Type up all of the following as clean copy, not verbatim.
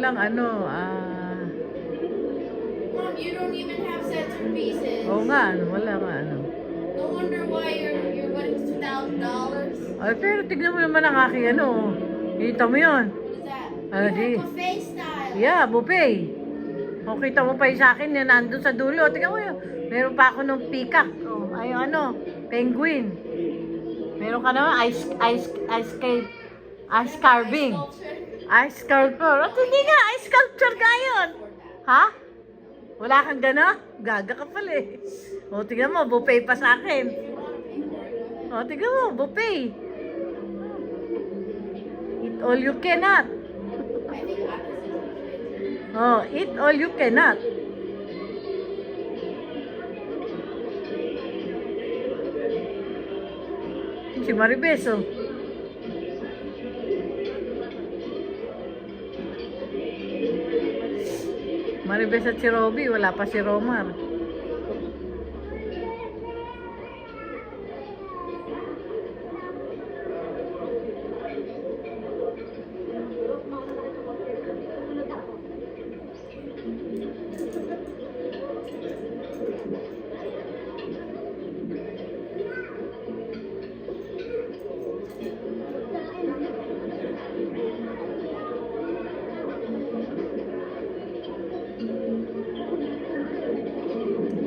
lang Mom, you don't even have centerpieces. oo nga, wala nga No wonder why you're winning $2,000. Ay, pero tignan mo naman ang aking kita mo yun. What is that? Di. Buffet style. Yeah, buffet. O, kita mo pa yung sa akin, yan nandun sa dulo. Tingnan mo yun. Meron pa ako nung peacock. O, ay, penguin. Meron ka naman, ice carving. Ice sculpture. At hindi nga, ice sculpture ka yun. Ha? Wala kang gano'n? Gaga ka pala eh. O, tingnan mo, buffet pa sa akin. O, tingnan mo, buffet. Eat all you cannot. I think opposite. Oh, eat all you cannot. Si Maribes, oh. Maribes at si Robby, wala pa si Romar.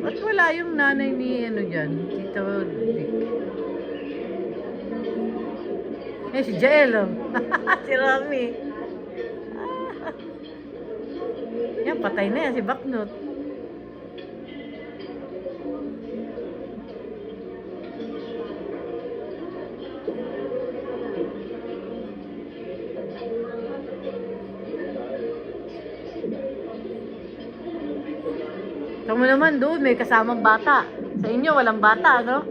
Ba't wala yung nanay ni dyan? Tito Dick. Si Jael, oh. Si Rami. Yan, patay na yan si Baknot. Kamu naman doon, may kasamang bata. Sa inyo, walang bata, no? I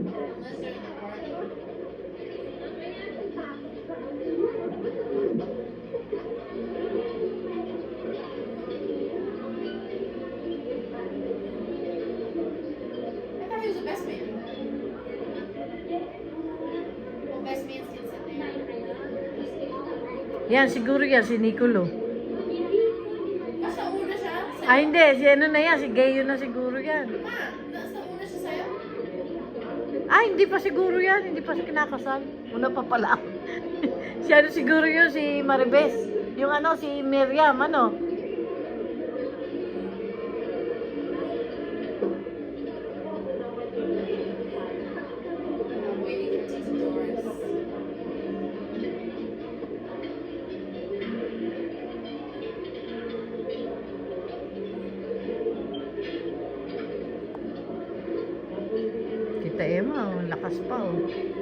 thought he was the best man. Well, best man still sit there. Yan, siguro yan, si Nicolo. Nasa una siya? Ah, hindi. Si na yan, si Gayo na siguro yan. Ma, nasa una siya sa'yo? Ah, hindi pa siguro yan. Hindi pa siya kinakasal. Una pa pala. Si siguro yun, si Maribes. Yung si Miriam, I'm waiting for Tita Doris. Kita Emma, lakas pa, oh.